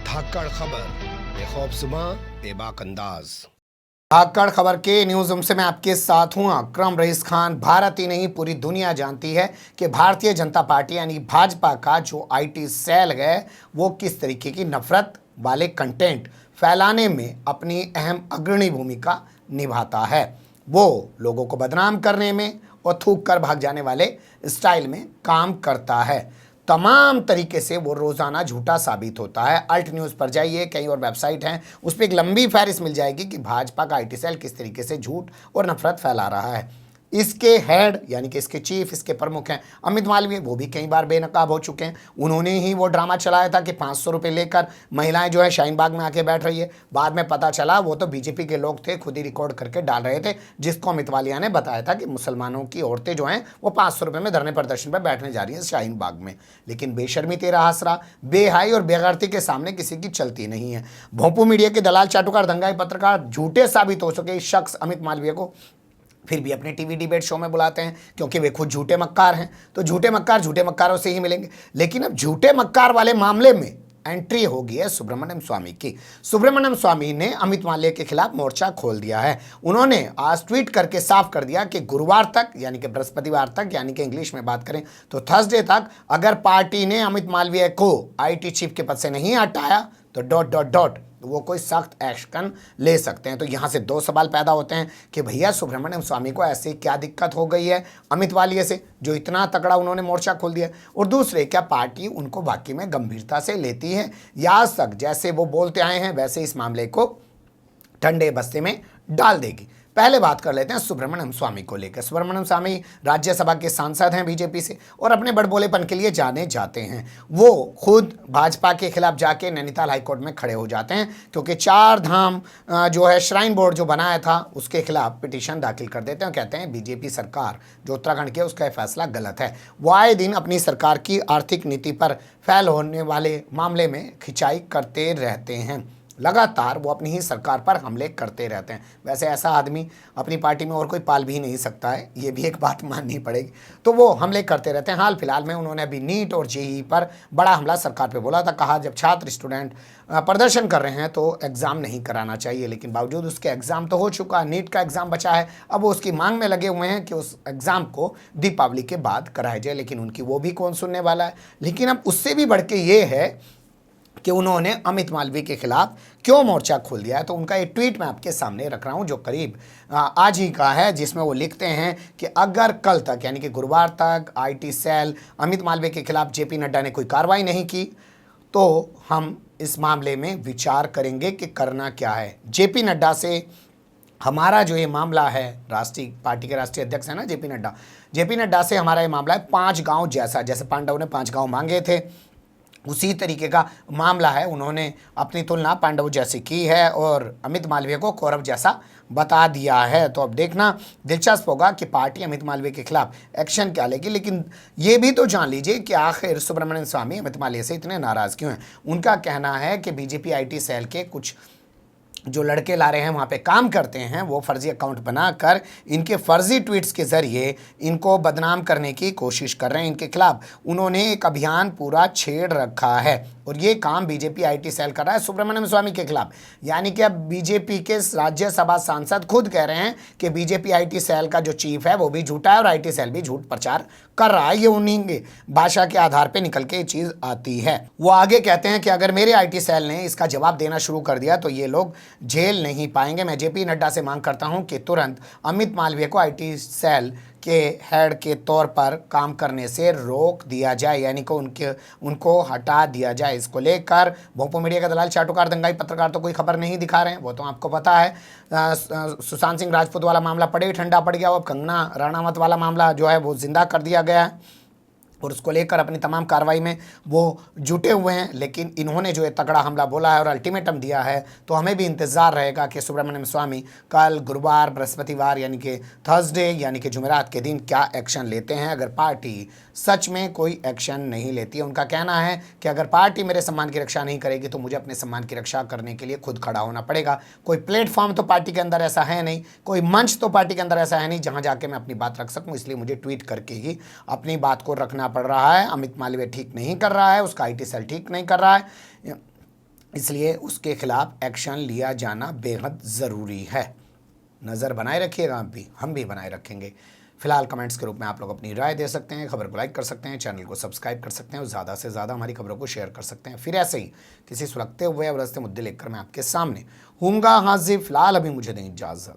धाकड़ खबर, बेखौफजुमा बेबाक अंदाज। धाकड़ खबर के न्यूज रूम से मैं आपके साथ हूं अकरम रईस खान। भारत ही नहीं पूरी दुनिया जानती है कि भारतीय जनता पार्टी यानी भाजपा का जो आईटी सेल है वो किस तरीके की नफरत वाले कंटेंट फैलाने में अपनी अहम अग्रणी भूमिका निभाता है। वो लोगों को बदनाम करने में और थूक कर भाग जाने वाले स्टाइल में काम करता है। तमाम तरीके से वो रोज़ाना झूठा साबित होता है। अल्ट न्यूज़ पर जाइए, कई और वेबसाइट हैं, उस पर एक लंबी फहरिस्त मिल जाएगी कि भाजपा का आईटी सेल किस तरीके से झूठ और नफरत फैला रहा है। इसके हेड यानी कि इसके चीफ, इसके प्रमुख हैं अमित मालवीय। वो भी कई बार बेनकाब हो चुके हैं। उन्होंने ही वो ड्रामा चलाया था कि 500 रुपये लेकर महिलाएं जो है शाहीन बाग में आके बैठ रही है। बाद में पता चला वो तो बीजेपी के लोग थे, खुद ही रिकॉर्ड करके डाल रहे थे, जिसको अमित मालवीय ने बताया था कि मुसलमानों की औरतें जो हैं वो 500 रुपये में धरने प्रदर्शन पर बैठने जा रही हैं शाहीन बाग में। लेकिन बेशर्मी तेरा आसरा, बेहाई और बेगैरती के सामने किसी की चलती नहीं है। भोंपू मीडिया के दलाल, चाटुकार, दंगाई पत्रकार झूठे साबित हो चुके इस शख्स अमित मालवीय को फिर भी अपने टीवी डिबेट शो में बुलाते हैं, क्योंकि वे खुद झूठे मक्कार हैं। तो झूठे मक्कारों से ही मिलेंगे। लेकिन अब झूठे मक्कार वाले मामले में एंट्री हो गई है सुब्रमण्यम स्वामी की। सुब्रमण्यम स्वामी ने अमित मालवीय के खिलाफ मोर्चा खोल दिया है। उन्होंने आज ट्वीट करके साफ कर दिया कि गुरुवार तक यानी कि बृहस्पतिवार तक, यानी कि इंग्लिश में बात करें तो थर्सडे तक, अगर पार्टी ने अमित मालवीय को आईटी चीफ के पद से नहीं हटाया तो ... वो कोई सख्त एक्शन ले सकते हैं। तो यहाँ से दो सवाल पैदा होते हैं कि भैया सुब्रमण्यम स्वामी को ऐसे क्या दिक्कत हो गई है अमित मालवीय से जो इतना तगड़ा उन्होंने मोर्चा खोल दिया, और दूसरे, क्या पार्टी उनको वाकई में गंभीरता से लेती है या आज तक जैसे वो बोलते आए हैं वैसे इस मामले को ठंडे बस्ते में डाल देगी। पहले बात कर लेते हैं सुब्रमण्यम स्वामी को लेकर। सुब्रमण्यम स्वामी राज्यसभा के सांसद हैं बीजेपी से और अपने बड़बोलेपन के लिए जाने जाते हैं। वो खुद भाजपा के खिलाफ जाके नैनीताल हाईकोर्ट में खड़े हो जाते हैं, क्योंकि 4 धाम जो है श्राइन बोर्ड जो बनाया था उसके खिलाफ पिटीशन दाखिल कर देते हैं। कहते हैं बीजेपी सरकार जो उत्तराखंड की है उसका फैसला गलत है। वो आए दिन अपनी सरकार की आर्थिक नीति पर फैल होने वाले मामले में खिंचाई करते रहते हैं। लगातार वो अपनी ही सरकार पर हमले करते रहते हैं। वैसे ऐसा आदमी अपनी पार्टी में और कोई पाल भी नहीं सकता है, ये भी एक बात माननी पड़ेगी। तो वो हमले करते रहते हैं। हाल फिलहाल में उन्होंने अभी नीट और जेईई पर बड़ा हमला सरकार पे बोला था। कहा जब छात्र स्टूडेंट प्रदर्शन कर रहे हैं तो एग्ज़ाम नहीं कराना चाहिए, लेकिन बावजूद उसके एग्ज़ाम तो हो चुका, नीट का एग्ज़ाम बचा है। अब वो उसकी मांग में लगे हुए हैं कि उस एग्ज़ाम को दीपावली के बाद कराया जाए, लेकिन उनकी वो भी कौन सुनने वाला है। लेकिन अब उससे भी बढ़ के ये है कि उन्होंने अमित मालवीय के खिलाफ क्यों मोर्चा खोल दिया है। तो उनका एक ट्वीट मैं आपके सामने रख रहा हूं जो करीब आज ही का है, जिसमें वो लिखते हैं कि अगर कल तक यानी कि गुरुवार तक आईटी सेल अमित मालवीय के खिलाफ जेपी नड्डा ने कोई कार्रवाई नहीं की तो हम इस मामले में विचार करेंगे कि करना क्या है। जेपी नड्डा से हमारा जो ये मामला है, राष्ट्रीय पार्टी के राष्ट्रीय अध्यक्ष है ना जेपी नड्डा से हमारा ये मामला है 5 गाँव जैसा, जैसे पांडव ने 5 गाँव मांगे थे उसी तरीके का मामला है। उन्होंने अपनी तुलना पांडव जैसी की है और अमित मालवीय को कौरव जैसा बता दिया है। तो अब देखना दिलचस्प होगा कि पार्टी अमित मालवीय के खिलाफ एक्शन क्या लेगी। लेकिन ये भी तो जान लीजिए कि आखिर सुब्रमण्यम स्वामी अमित मालवीय से इतने नाराज़ क्यों हैं। उनका कहना है कि बीजेपी आईटी सेल के कुछ जो लड़के ला रहे हैं वहाँ पे काम करते हैं, वो फर्जी अकाउंट बनाकर इनके फर्जी ट्वीट्स के ज़रिए इनको बदनाम करने की कोशिश कर रहे हैं। इनके खिलाफ उन्होंने एक अभियान पूरा छेड़ रखा है और ये काम बीजेपी आईटी सेल कर रहा है सुब्रमण्यम स्वामी के खिलाफ। यानी कि अब बीजेपी के राज्यसभा सांसद खुद कह रहे हैं कि बीजेपी आईटी सेल का जो चीफ है वो भी झूठा है और आईटी सेल भी झूठ प्रचार कर रहा है। ये उन्हीं के भाषा के आधार पर निकल के ये चीज़ आती है। वो आगे कहते हैं कि अगर मेरे आईटी सेल ने इसका जवाब देना शुरू कर दिया तो ये लोग झेल नहीं पाएंगे। मैं जेपी नड्डा से मांग करता हूं कि तुरंत अमित मालवीय को आईटी सेल के हेड के तौर पर काम करने से रोक दिया जाए, यानी कि उनको हटा दिया जाए। इसको लेकर भोंपू मीडिया का दलाल, चाटुकार, दंगाई पत्रकार तो कोई खबर नहीं दिखा रहे हैं, वो तो आपको पता है। सुशांत सिंह राजपूत वाला मामला पड़े ही ठंडा पड़ गया। अब कंगना रणावत वाला मामला जो है वो जिंदा कर दिया गया है और उसको लेकर अपनी तमाम कार्रवाई में वो जुटे हुए हैं। लेकिन इन्होंने जो है तगड़ा हमला बोला है और अल्टीमेटम दिया है, तो हमें भी इंतज़ार रहेगा कि सुब्रमण्यम स्वामी कल गुरुवार, बृहस्पतिवार यानी कि थर्सडे यानी कि जुमेरात के दिन क्या एक्शन लेते हैं। अगर पार्टी सच में कोई एक्शन नहीं लेती है, उनका कहना है कि अगर पार्टी मेरे सम्मान की रक्षा नहीं करेगी तो मुझे अपने सम्मान की रक्षा करने के लिए खुद खड़ा होना पड़ेगा। कोई प्लेटफॉर्म तो पार्टी के अंदर ऐसा है नहीं, कोई मंच तो पार्टी के अंदर ऐसा है नहीं जहाँ जाके मैं अपनी बात रख सकूँ, इसलिए मुझे ट्वीट करके ही अपनी बात को रखना पड़ रहा है। अमित मालवीय ठीक नहीं कर रहा है, उसका आईटी सेल ठीक नहीं कर रहा है। इसलिए उसके खिलाफ एक्शन लिया जाना बेहद ज़रूरी है। नज़र बनाए रखिएगा आप भी, हम भी बनाए रखेंगे। फिलहाल कमेंट्स के रूप में आप लोग अपनी राय दे सकते हैं, खबर को लाइक कर सकते हैं, चैनल को सब्सक्राइब कर सकते हैं और ज़्यादा से ज़्यादा हमारी खबरों को शेयर कर सकते हैं। फिर ऐसे ही किसी सुलगते हुए या उलझते मुद्दे लेकर मैं आपके सामने हूँगा हाजिर। फिलहाल अभी मुझे दें इजाज़त।